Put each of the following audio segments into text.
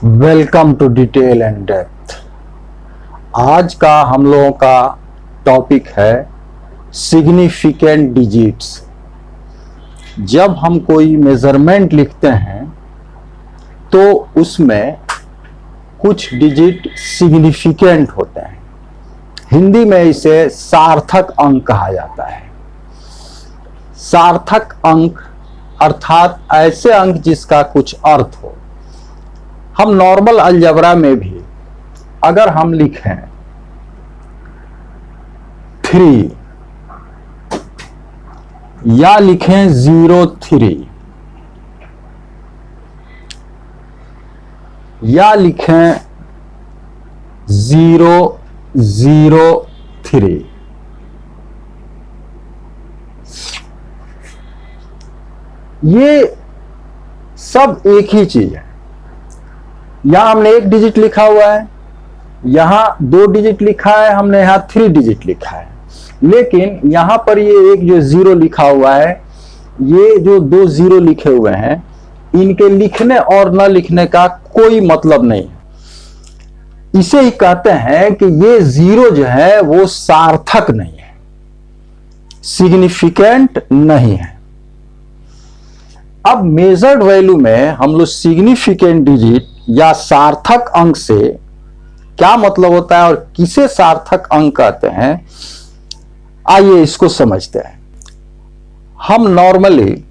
Welcome to detail and depth. आज का हम लोगों का टॉपिक है सिग्निफिकेंट डिजिट्स। जब हम कोई मेजरमेंट लिखते हैं तो उसमें कुछ डिजिट सिग्निफिकेंट होते हैं। हिंदी में इसे सार्थक अंक कहा जाता है। सार्थक अंक अर्थात ऐसे अंक जिसका कुछ अर्थ हो। हम नॉर्मल अलजेब्रा में भी अगर हम लिखें 3 या लिखें 03 या लिखें 003, ये सब एक ही चीज है। यहां हमने 1 डिजिट लिखा हुआ है, यहां 2 डिजिट लिखा है, हमने यहां 3 डिजिट लिखा है। लेकिन यहां पर ये एक जो 0 लिखा हुआ है, ये जो 2 0 लिखे हुए हैं, इनके लिखने और न लिखने का कोई मतलब नहीं है। इसे ही कहते हैं कि ये 0 जो है वो सार्थक नहीं है, सिग्निफिकेंट नहीं है। अब मेजर्ड वैल्यू में हम लोग सिग्निफिकेंट डिजिट या सार्थक अंक से क्या मतलब होता है और किसे सार्थक अंक कहते हैं, आइए इसको समझते हैं। हम नॉर्मली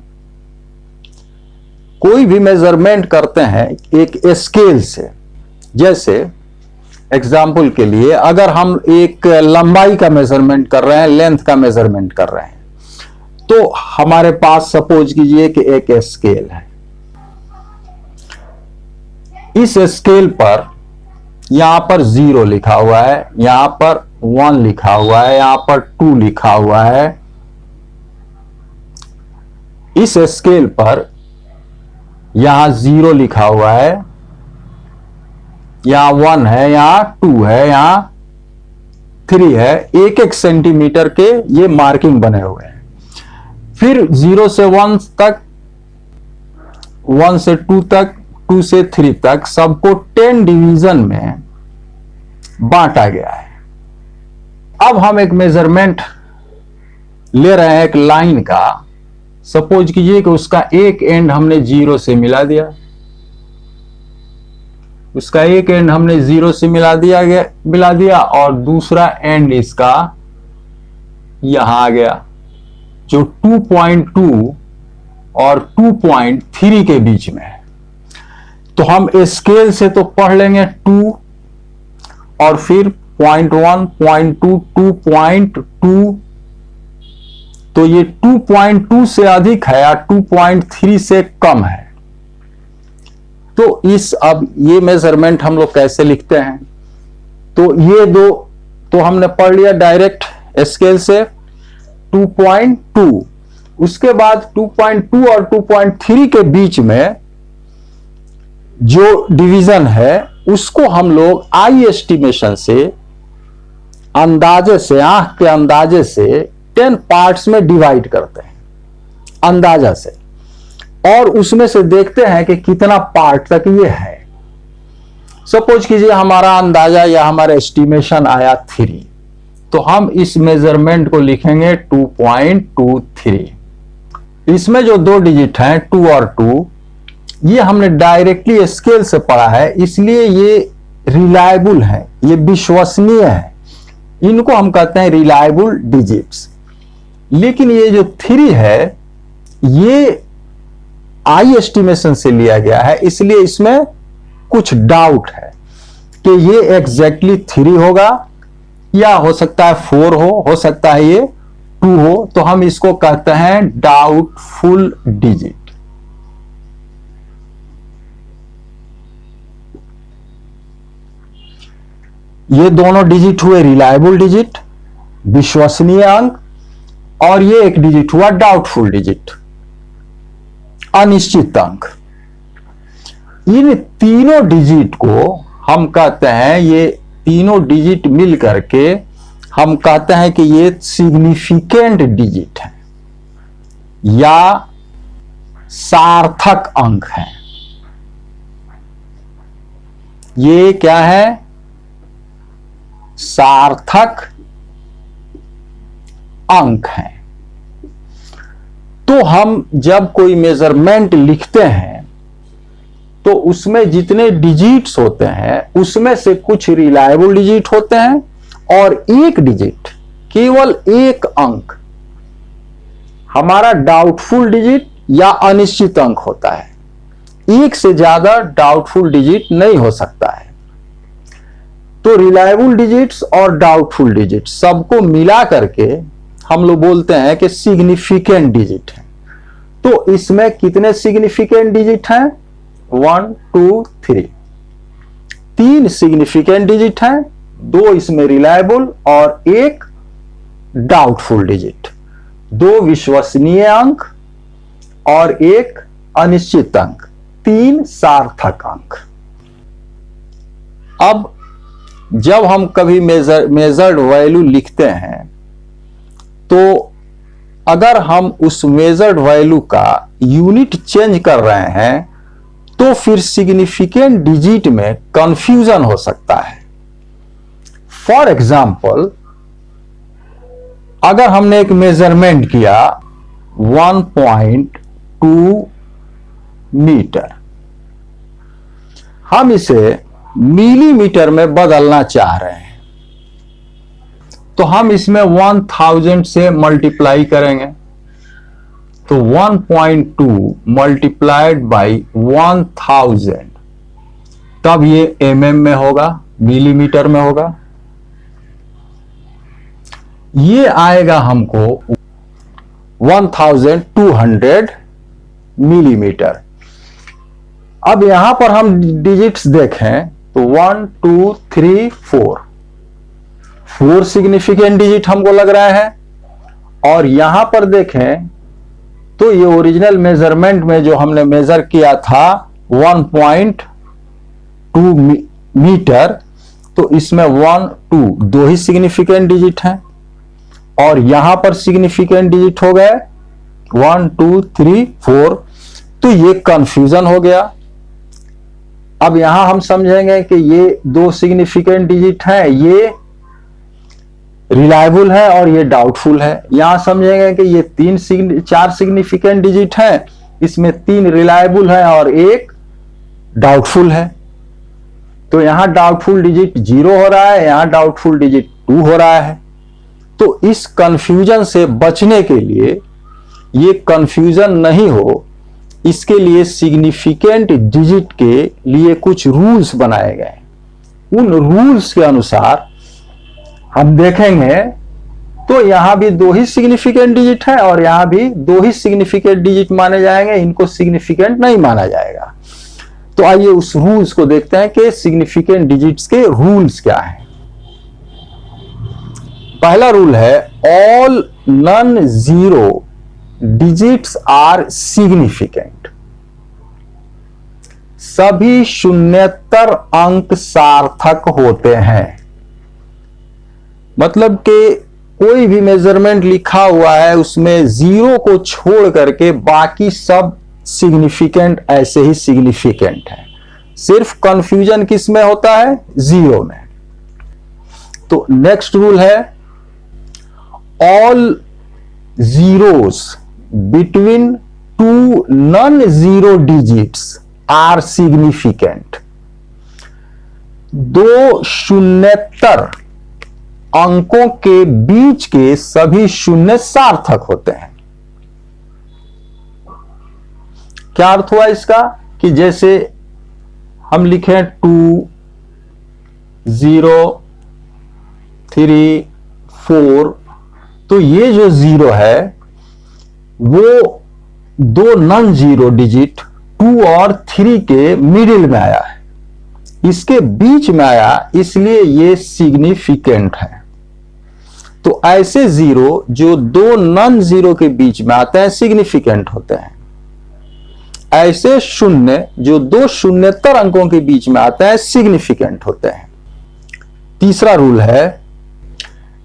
कोई भी मेजरमेंट करते हैं एक स्केल से। जैसे एग्जाम्पल के लिए अगर हम एक लंबाई का मेजरमेंट कर रहे हैं, लेंथ का मेजरमेंट कर रहे हैं, तो हमारे पास सपोज कीजिए कि एक स्केल है। इस स्केल पर यहां पर 0 लिखा हुआ है, यहां पर 1 लिखा हुआ है, यहां पर 2 लिखा हुआ है। इस स्केल पर यहां 0 लिखा हुआ है, यहां 1 है, यहां 2 है, यहां 3 है। 1-1 सेंटीमीटर के ये मार्किंग बने हुए हैं। फिर 0 से 1 तक, 1 से 2 तक, 2 से 3 तक सबको 10 डिवीजन में बांटा गया है। अब हम एक मेजरमेंट ले रहे हैं एक लाइन का। सपोज कीजिए कि उसका एक एंड हमने 0 से मिला दिया, उसका एक एंड हमने 0 से मिला दिया और दूसरा एंड इसका यहां आ गया, जो 2.2 और 2.3 के बीच में है। तो हम स्केल से तो पढ़ लेंगे 2 और फिर 0.1, 0.2, 2.2। तो ये 2.2 से अधिक है या 2.3 से कम है। तो अब ये मेजरमेंट हम लोग कैसे लिखते हैं, तो ये दो तो हमने पढ़ लिया डायरेक्ट स्केल से 2.2। उसके बाद 2.2 और 2.3 के बीच में जो डिवीजन है उसको हम लोग आई एस्टिमेशन से, अंदाजे से, आंख के अंदाजे से 10 पार्ट्स में डिवाइड करते हैं अंदाजा से, और उसमें से देखते हैं कि कितना पार्ट तक ये है। सपोज कीजिए हमारा अंदाजा या हमारा एस्टिमेशन आया 3, तो हम इस मेजरमेंट को लिखेंगे 2.23। इसमें जो 2 डिजिट हैं 2 और 2, ये हमने डायरेक्टली स्केल से पढ़ा है, इसलिए ये रिलायबल है, ये विश्वसनीय है। इनको हम कहते हैं रिलायबल डिजिट्स। लेकिन ये जो 3 है ये आई एस्टिमेशन से लिया गया है, इसलिए इसमें कुछ डाउट है कि ये एग्जैक्टली 3 होगा या हो सकता है 4 हो सकता है ये 2 हो। तो हम इसको कहते हैं डाउटफुल डिजिट। ये दोनों डिजिट हुए रिलायबल डिजिट, विश्वसनीय अंक, और ये एक डिजिट हुआ डाउटफुल डिजिट, अनिश्चित अंक। इन तीनों डिजिट को हम कहते हैं, ये तीनों डिजिट मिल करके हम कहते हैं कि ये सिग्निफिकेंट डिजिट है या सार्थक अंक है। ये क्या है? सार्थक अंक हैं। तो हम जब कोई मेजरमेंट लिखते हैं तो उसमें जितने डिजिट्स होते हैं उसमें से कुछ रिलायबल डिजिट होते हैं और एक डिजिट, केवल एक अंक हमारा डाउटफुल डिजिट या अनिश्चित अंक होता है। एक से ज्यादा डाउटफुल डिजिट नहीं हो सकता है। तो रिलायबल डिजिट्स और डाउटफुल डिजिट सबको मिला करके हम लोग बोलते हैं कि सिग्निफिकेंट डिजिट है। तो इसमें कितने सिग्निफिकेंट डिजिट हैं? 1 2 3। 3 सिग्निफिकेंट डिजिट हैं, 2 इसमें रिलायबल और 1 डाउटफुल डिजिट। 2 विश्वसनीय अंक और 1 अनिश्चित अंक, 3 सार्थक अंक। अब जब हम कभी मेजर्ड वैल्यू लिखते हैं तो अगर हम उस मेजर्ड वैल्यू का यूनिट चेंज कर रहे हैं तो फिर सिग्निफिकेंट डिजिट में कंफ्यूजन हो सकता है। फॉर एग्जाम्पल, अगर हमने एक मेजरमेंट किया 1.2 मीटर, हम इसे मिलीमीटर में बदलना चाह रहे हैं, तो हम इसमें 1000 से मल्टीप्लाई करेंगे। तो 1.2 मल्टीप्लाइड बाई 1000, तब ये mm में होगा, मिलीमीटर में होगा। ये आएगा हमको 1200 मिलीमीटर। अब यहां पर हम डिजिट्स देखें तो 1 2 3 4 सिग्निफिकेंट डिजिट हमको लग रहा है। और यहां पर देखें तो ये ओरिजिनल मेजरमेंट में जो हमने मेजर किया था 1.2 मीटर, तो इसमें 1 2 ही सिग्निफिकेंट डिजिट हैं और यहां पर सिग्निफिकेंट डिजिट हो गए 1 2 3 4। तो ये कंफ्यूजन हो गया। अब यहां हम समझेंगे कि ये 2 सिग्निफिकेंट डिजिट हैं, ये रिलायबल है और ये डाउटफुल है। यहां समझेंगे कि ये 4 सिग्निफिकेंट डिजिट है, इसमें 3 रिलायबल है और 1 डाउटफुल है। तो यहां डाउटफुल डिजिट 0 हो रहा है, यहां डाउटफुल डिजिट 2 हो रहा है। तो इस कंफ्यूजन से बचने के लिए, ये कंफ्यूजन नहीं हो, इसके लिए सिग्निफिकेंट डिजिट के लिए कुछ रूल्स बनाए गए। उन रूल्स के अनुसार हम देखेंगे तो यहां भी 2 ही सिग्निफिकेंट डिजिट है और यहां भी 2 ही सिग्निफिकेंट डिजिट माने जाएंगे, इनको सिग्निफिकेंट नहीं माना जाएगा। तो आइए उस रूल्स को देखते हैं कि सिग्निफिकेंट डिजिट्स के रूल्स क्या हैं। पहला रूल है all non zero digits are significant. सभी शून्येतर अंक सार्थक होते हैं। मतलब कि कोई भी मेजरमेंट लिखा हुआ है उसमें 0 को छोड़ करके बाकी सब सिग्निफिकेंट ऐसे ही सिग्निफिकेंट है। सिर्फ कंफ्यूजन किस में होता है? 0 में। तो नेक्स्ट रूल है all zeros between 2 non-zero digits are significant। 2 शून्येतर अंकों के बीच के सभी शून्य सार्थक होते हैं। क्या अर्थ हुआ इसका? कि जैसे हम लिखें 2 0 3 4, तो ये जो 0 है वो 2 नॉन जीरो डिजिट 2 और 3 के मिडिल में आया है, इसके बीच में आया, इसलिए ये सिग्निफिकेंट है। तो ऐसे 0 जो 2 नॉन जीरो के बीच में आते हैं सिग्निफिकेंट होते हैं। ऐसे शून्य जो 2 शून्येतर अंकों के बीच में आते हैं सिग्निफिकेंट होते हैं। तीसरा रूल है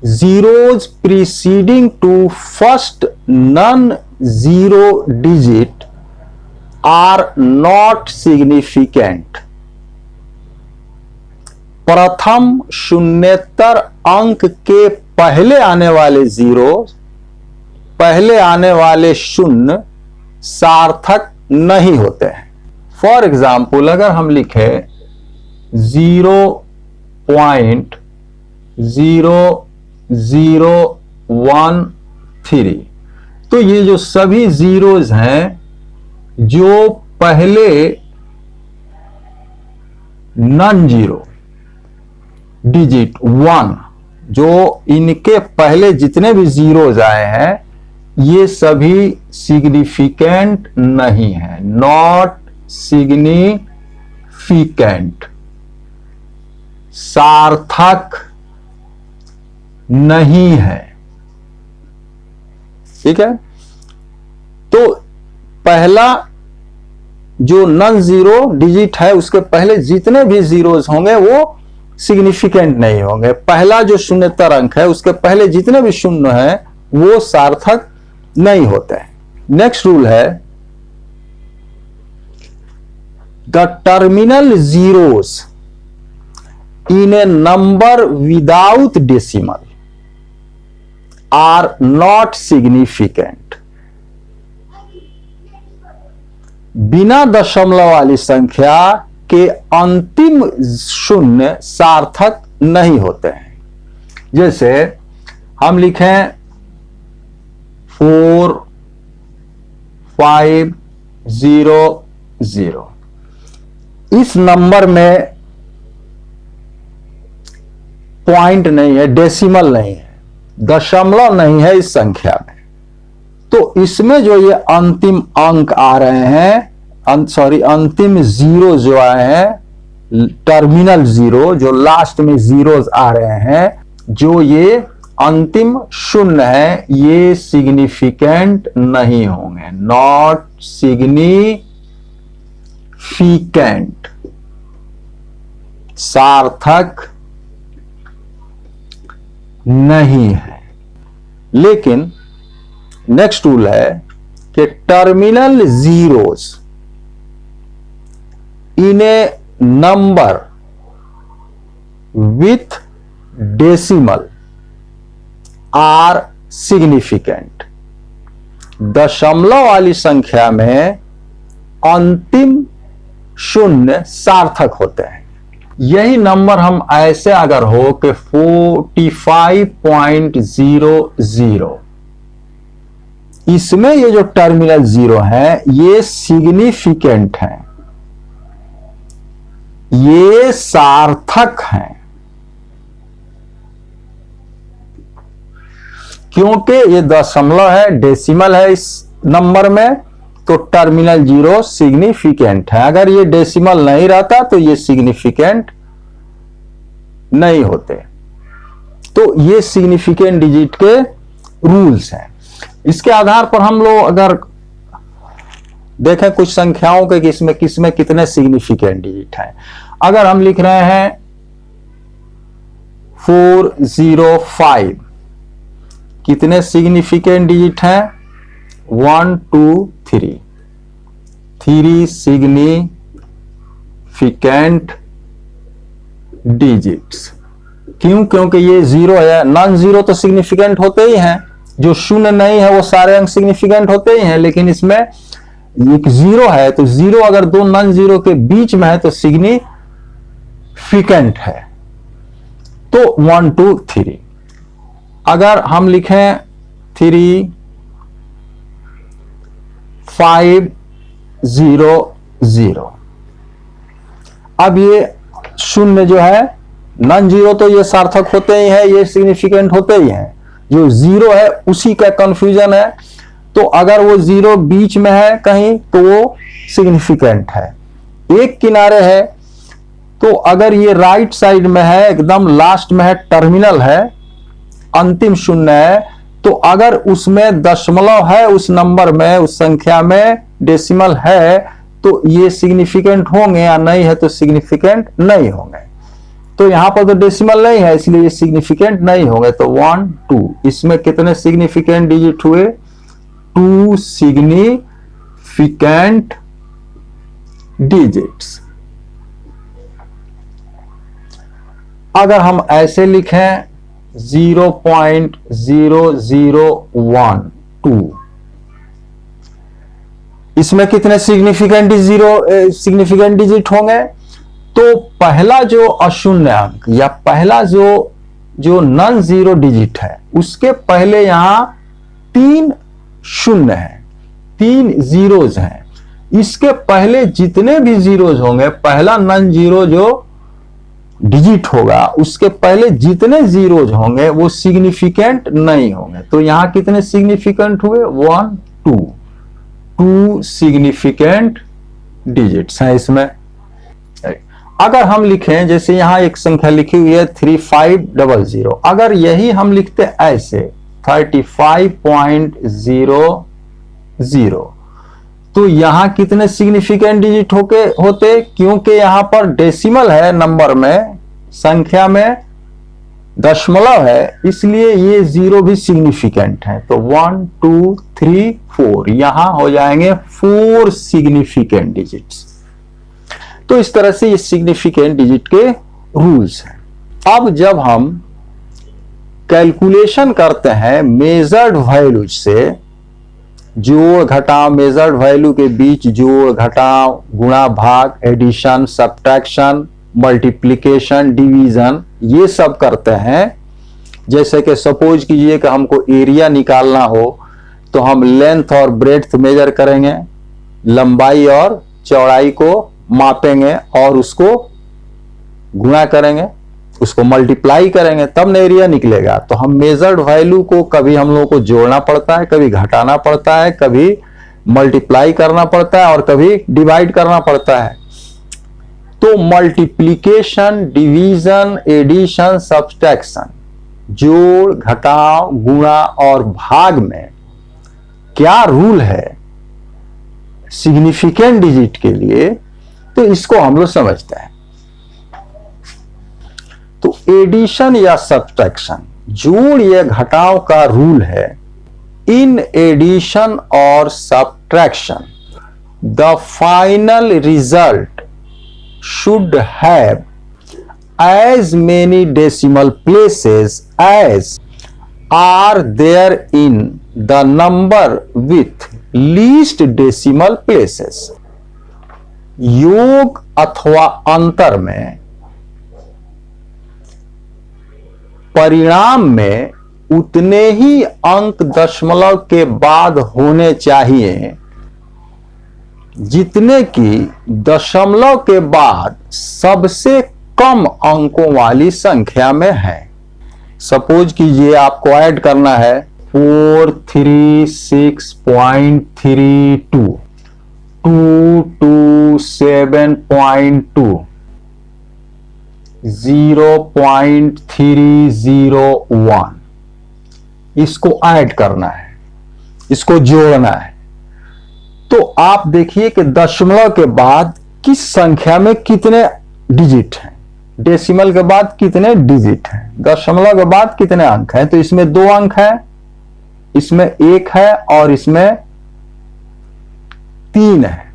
zeros preceding to first non-zero digit are not significant। प्रथम शून्येतर अंक के पहले आने वाले जीरो, पहले आने वाले शून्य सार्थक नहीं होते हैं। फॉर एग्जाम्पल अगर हम लिखें 0.0013, तो ये जो सभी जीरोज हैं जो पहले नॉन जीरो डिजिट 1, जो इनके पहले जितने भी जीरोज आए हैं ये सभी सिग्निफिकेंट नहीं है, नॉट सिग्निफिकेंट, सार्थक नहीं है। ठीक है, तो पहला जो नॉन जीरो डिजिट है उसके पहले जितने भी जीरोज होंगे वो सिग्निफिकेंट नहीं होंगे। पहला जो शून्येतर अंक है उसके पहले जितने भी शून्य हैं वो सार्थक नहीं होते हैं। नेक्स्ट रूल है the terminal zeros in a number without decimal are not significant. बिना दशमलव वाली संख्या के अंतिम शून्य सार्थक नहीं होते हैं। जैसे हम लिखें 4500, इस नंबर में पॉइंट नहीं है, डेसिमल नहीं है, दशमलव नहीं है इस संख्या में, तो इसमें जो ये अंतिम अंक आ रहे हैं, अंतिम जीरो जो आए हैं, टर्मिनल जीरो जो लास्ट में जीरोज आ रहे हैं, जो ये अंतिम शून्य है ये सिग्निफिकेंट नहीं होंगे, नॉट सिग्निफिकेंट, सार्थक नहीं है। लेकिन नेक्स्ट रूल है कि terminal zeros in a number with decimal are significant. दशमलव वाली संख्या में अंतिम शून्य सार्थक होते हैं। यही नंबर हम ऐसे अगर हो कि 45.00, इसमें ये जो टर्मिनल जीरो है ये सिग्निफिकेंट है, ये सार्थक हैं, क्योंकि ये दशमलव है, डेसिमल है इस नंबर में, तो टर्मिनल जीरो सिग्निफिकेंट है। अगर ये डेसिमल नहीं रहता तो ये सिग्निफिकेंट नहीं होते। तो ये सिग्निफिकेंट डिजिट के रूल्स हैं। इसके आधार पर हम लोग अगर देखें कुछ संख्याओं के किसमें कितने सिग्निफिकेंट डिजिट हैं। अगर हम लिख रहे हैं 405, कितने सिग्निफिकेंट डिजिट हैं? 1 2 3, 3 सिग्निफिकेंट डिजिट्स। क्यों? क्योंकि ये जीरो है, नॉन जीरो तो सिग्निफिकेंट होते ही हैं, जो शून्य नहीं है वो सारे अंक सिग्निफिकेंट होते ही हैं, लेकिन इसमें एक जीरो है, तो जीरो अगर दो नॉन जीरो के बीच में है तो सिग्निफिकेंट है। तो 1 2 3। अगर हम लिखें 3 5 0 0, अब ये शून्य जो है नॉन जीरो तो ये सार्थक होते ही है, ये सिग्निफिकेंट होते ही हैं, जो जीरो है उसी का कंफ्यूजन है। तो अगर वो जीरो बीच में है कहीं तो वो सिग्निफिकेंट है, एक किनारे है, तो अगर ये राइट साइड में है, एकदम लास्ट में है, टर्मिनल है, अंतिम शून्य है, तो अगर उसमें दशमलव है, उस नंबर में, उस संख्या में डेसिमल है, तो ये सिग्निफिकेंट होंगे, या नहीं है तो सिग्निफिकेंट नहीं होंगे। तो यहां पर तो डेसिमल नहीं है इसलिए ये सिग्निफिकेंट नहीं होंगे। तो 1 2, इसमें कितने सिग्निफिकेंट डिजिट हुए? 2 सिग्निफिकेंट डिजिट्स। अगर हम ऐसे लिखें 0.0012, इसमें कितने सिग्निफिकेंट डिजिट होंगे? तो पहला जो अशून्य अंक या पहला जो नॉन जीरो डिजिट है, उसके पहले यहां 3 शून्य है, 3 जीरोज हैं। इसके पहले जितने भी जीरोज होंगे, पहला नॉन जीरो जो डिजिट होगा, उसके पहले जितने जीरोज होंगे वो सिग्निफिकेंट नहीं होंगे। तो यहां कितने सिग्निफिकेंट हुए? 1 2 सिग्निफिकेंट डिजिट्स हैं इसमें। अगर हम लिखें, जैसे यहां एक संख्या लिखी हुई है 3500, अगर यही हम लिखते ऐसे 35.00, तो यहां कितने सिग्निफिकेंट डिजिट होते? क्योंकि यहां पर डेसिमल है, नंबर में, संख्या में दशमलव है, इसलिए ये जीरो भी सिग्निफिकेंट है। तो 1 2 3 4 यहां हो जाएंगे 4 सिग्निफिकेंट डिजिट्स। तो इस तरह से ये सिग्निफिकेंट डिजिट के रूल्स हैं। अब जब हम कैलकुलेशन करते हैं मेजर्ड वैल्यूज से, जोड़ घटाव, मेजर्ड वैल्यू के बीच जोड़ घटाव, गुणा भाग, एडिशन, सब्ट्रैक्शन, मल्टीप्लिकेशन, डिवीजन, ये सब करते हैं। जैसे कि सपोज कीजिए कि हमको एरिया निकालना हो, तो हम लेंथ और ब्रेड्थ मेजर करेंगे, लंबाई और चौड़ाई को मापेंगे और उसको गुणा करेंगे, उसको मल्टीप्लाई करेंगे, तब न एरिया निकलेगा। तो हम मेजर्ड वैल्यू को कभी हम लोगों को जोड़ना पड़ता है, कभी घटाना पड़ता है, कभी मल्टीप्लाई करना पड़ता है और कभी डिवाइड करना पड़ता है। तो मल्टीप्लिकेशन, डिवीजन, एडिशन, सब्ट्रैक्शन, जोड़ घटाव, गुणा और भाग में क्या रूल है सिग्निफिकेंट डिजिट के लिए, तो इसको हम लोग समझते हैं। तो एडिशन या सब्ट्रैक्शन, जोड़ या घटाव का रूल है, इन एडिशन और subtraction the final result should have as many decimal places as are there in the number with least decimal places। योग अथवा अंतर में परिणाम में उतने ही अंक दशमलव के बाद होने चाहिए जितने की दशमलव के बाद सबसे कम अंकों वाली संख्या में है। सपोज कीजिए आपको ऐड करना है 436.32, 227.2, 0.301, इसको ऐड करना है, इसको जोड़ना है। तो आप देखिए कि दशमलव के बाद किस संख्या में कितने डिजिट हैं, डेसिमल के बाद कितने डिजिट हैं, दशमलव के बाद कितने अंक हैं। तो इसमें 2 अंक हैं, इसमें 1 है और इसमें 3 है।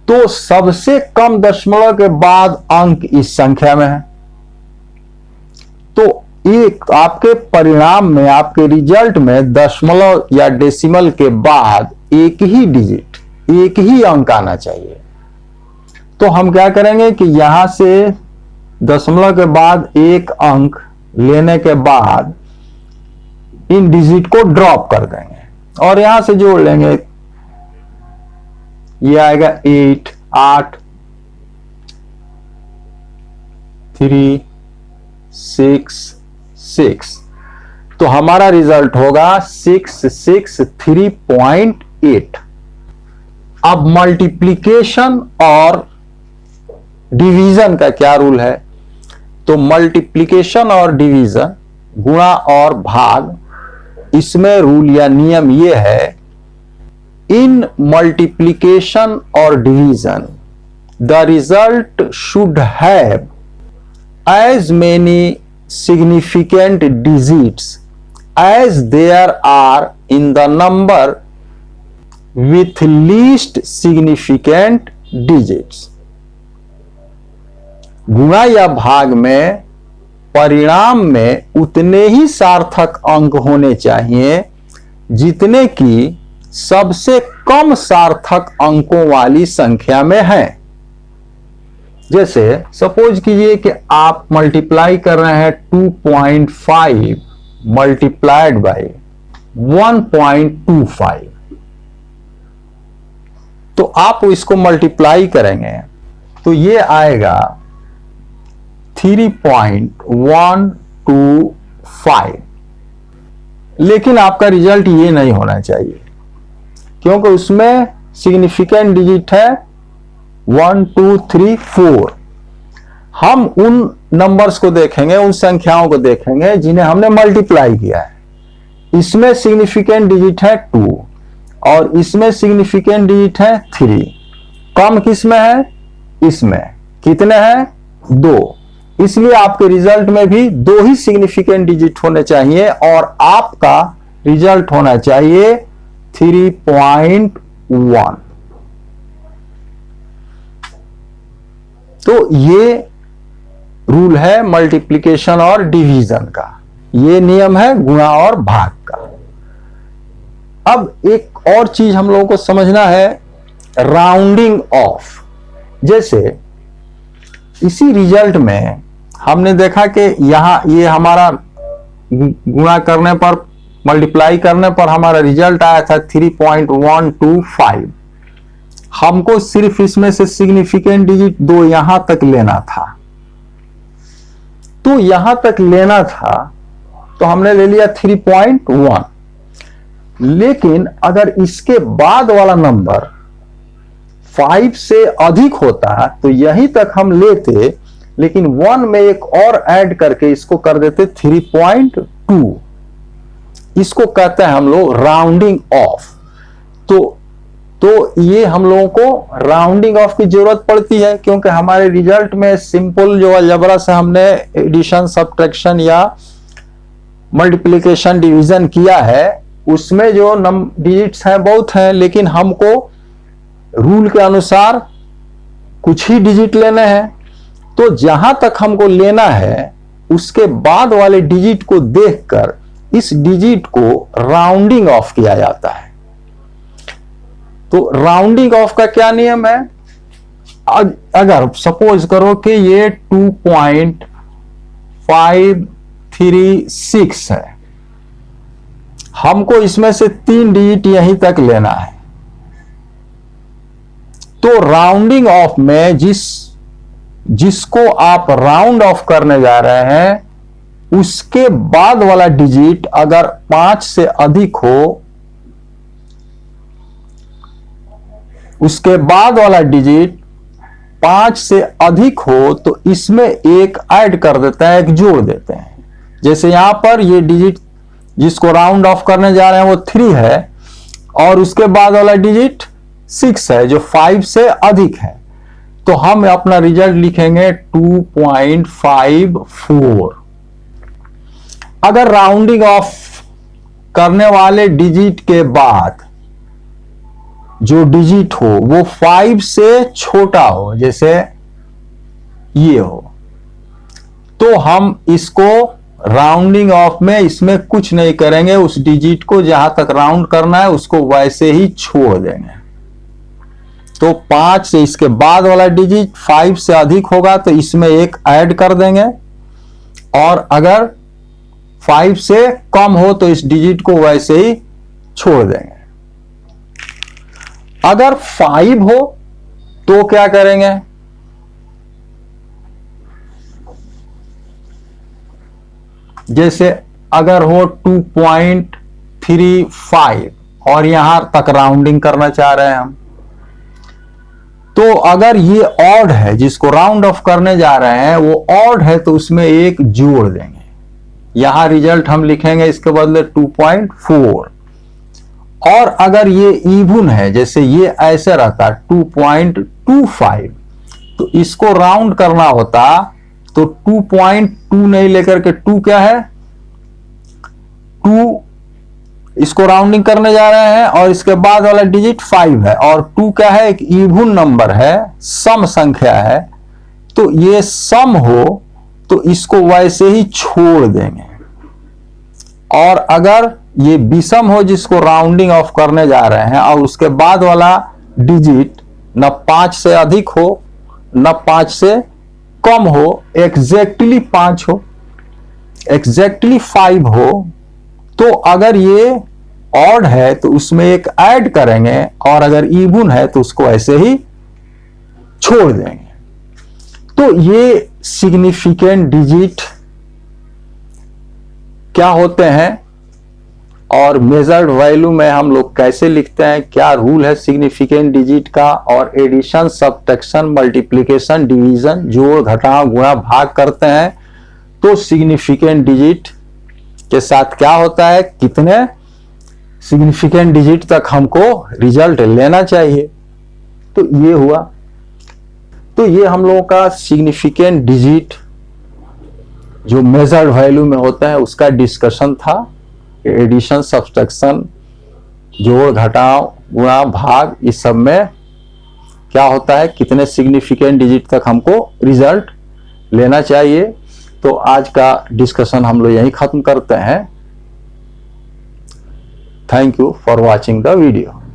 तो सबसे कम दशमलव के बाद अंक इस संख्या में है। तो एक आपके परिणाम में, आपके रिजल्ट में दशमलव या डेसिमल के बाद एक ही डिजिट, एक ही अंक आना चाहिए। तो हम क्या करेंगे कि यहां से दशमलव के बाद एक अंक लेने के बाद इन डिजिट को ड्रॉप कर देंगे और यहां से जोड़ लेंगे। ये आएगा 8 3 6 तो हमारा रिजल्ट होगा 663.8। अब मल्टीप्लिकेशन और डिवीजन का क्या रूल है? तो मल्टीप्लिकेशन और डिवीजन, गुणा और भाग, इसमें रूल या नियम यह है, इन मल्टीप्लिकेशन और division the result should have as many significant digits as there are in the number with least significant digits। गुणा या भाग में परिणाम में उतने ही सार्थक अंक होने चाहिए जितने कि सबसे कम सार्थक अंकों वाली संख्या में है। जैसे सपोज कीजिए कि आप मल्टीप्लाई कर रहे हैं 2.5 मल्टीप्लाइड बाई 1.25, तो आप इसको मल्टीप्लाई करेंगे तो ये आएगा 3.125, लेकिन आपका रिजल्ट ये नहीं होना चाहिए क्योंकि उसमें सिग्निफिकेंट डिजिट है 1 2 3 4। हम उन नंबर्स को देखेंगे, उन संख्याओं को देखेंगे जिन्हें हमने मल्टीप्लाई किया है। इसमें सिग्निफिकेंट डिजिट है 2 और इसमें सिग्निफिकेंट डिजिट है 3। कम किसमें है? इसमें। कितने हैं? 2। इसलिए आपके रिजल्ट में भी 2 ही सिग्निफिकेंट डिजिट होने चाहिए और आपका रिजल्ट होना चाहिए 3.1। तो ये रूल है मल्टीप्लिकेशन और डिवीजन का, ये नियम है गुणा और भाग का। अब एक और चीज हम लोगों को समझना है, राउंडिंग ऑफ। जैसे इसी रिजल्ट में हमने देखा कि यहां ये हमारा गुणा करने पर, मल्टीप्लाई करने पर हमारा रिजल्ट आया था 3.125। हमको सिर्फ इसमें से सिग्निफिकेंट डिजिट 2 यहां तक लेना था, तो यहां तक लेना था तो हमने ले लिया 3.1। लेकिन अगर इसके बाद वाला नंबर 5 से अधिक होता तो यहीं तक हम लेते, लेकिन 1 में एक और ऐड करके इसको कर देते 3.2। इसको कहते हैं हम लोग राउंडिंग ऑफ। तो ये हम लोगों को राउंडिंग ऑफ की जरूरत पड़ती है क्योंकि हमारे रिजल्ट में सिंपल जो अलजेब्रा से हमने एडिशन, सब्ट्रैक्शन या मल्टीप्लिकेशन, डिवीजन किया है, उसमें जो डिजिट्स हैं बहुत हैं, लेकिन हमको रूल के अनुसार कुछ ही डिजिट लेने हैं। तो जहां तक हमको लेना है उसके बाद वाले डिजिट को देखकर इस डिजिट को राउंडिंग ऑफ किया जाता है। तो राउंडिंग ऑफ का क्या नियम है? अगर सपोज करो कि ये 2.536 है, हमको इसमें से 3 डिजिट यहीं तक लेना है, तो राउंडिंग ऑफ में जिसको आप राउंड ऑफ करने जा रहे हैं उसके बाद वाला डिजिट अगर 5 से अधिक हो, उसके बाद वाला डिजिट 5 से अधिक हो तो इसमें एक ऐड कर देता है, एक जोड़ देते हैं। जैसे यहां पर ये डिजिट जिसको राउंड ऑफ करने जा रहे हैं वो 3 है और उसके बाद वाला डिजिट 6 है जो 5 से अधिक है, तो हम अपना रिजल्ट लिखेंगे 2.54। अगर राउंडिंग ऑफ करने वाले डिजिट के बाद जो डिजिट हो वो 5 से छोटा हो, जैसे ये हो, तो हम इसको राउंडिंग ऑफ में इसमें कुछ नहीं करेंगे, उस डिजिट को जहां तक राउंड करना है उसको वैसे ही छोड़ देंगे। तो 5 से इसके बाद वाला डिजिट 5 से अधिक होगा तो इसमें एक ऐड कर देंगे, और अगर 5 से कम हो तो इस डिजिट को वैसे ही छोड़ देंगे। अगर 5 हो तो क्या करेंगे? जैसे अगर हो 2.35 और यहां तक राउंडिंग करना चाह रहे हैं हम, तो अगर ये ऑड है, जिसको राउंड ऑफ करने जा रहे हैं वो ऑड है, तो उसमें एक जोड़ देंगे। यहां रिजल्ट हम लिखेंगे इसके बदले 2.4। और अगर ये इवन है, जैसे ये ऐसे रहता 2.25, तो इसको राउंड करना होता तो 2.2 नहीं लेकर के 2 क्या है 2, इसको राउंडिंग करने जा रहे हैं और इसके बाद वाला डिजिट 5 है, और 2 क्या है? एक इवन नंबर है, सम संख्या है, तो ये सम हो तो इसको वैसे ही छोड़ देंगे, और अगर ये विषम हो जिसको राउंडिंग ऑफ करने जा रहे हैं और उसके बाद वाला डिजिट न 5 से अधिक हो न 5 से कम हो, एग्जैक्टली 5 हो, एग्जैक्टली 5 हो, तो अगर ये ऑड है तो उसमें एक ऐड करेंगे, और अगर इवन है तो उसको ऐसे ही छोड़ देंगे। तो ये सिग्निफिकेंट डिजिट क्या होते हैं और मेजर्ड वैल्यू में हम लोग कैसे लिखते हैं, क्या रूल है सिग्निफिकेंट डिजिट का, और एडिशन, सब्ट्रैक्शन, मल्टीप्लिकेशन, डिवीजन, जोड़ घटाव गुणा भाग करते हैं तो सिग्निफिकेंट डिजिट के साथ क्या होता है, कितने सिग्निफिकेंट डिजिट तक हमको रिजल्ट लेना चाहिए। तो ये हुआ, तो ये हम लोगों का सिग्निफिकेंट डिजिट जो मेजर्ड वैल्यू में होता है उसका डिस्कशन था। एडिशन, सब्ट्रैक्शन, जोड़ घटाव गुणा भाग, इस सब में क्या होता है, कितने सिग्निफिकेंट डिजिट तक हमको रिजल्ट लेना चाहिए। तो आज का डिस्कशन हम लोग यहीं खत्म करते हैं। Thank you for watching the video.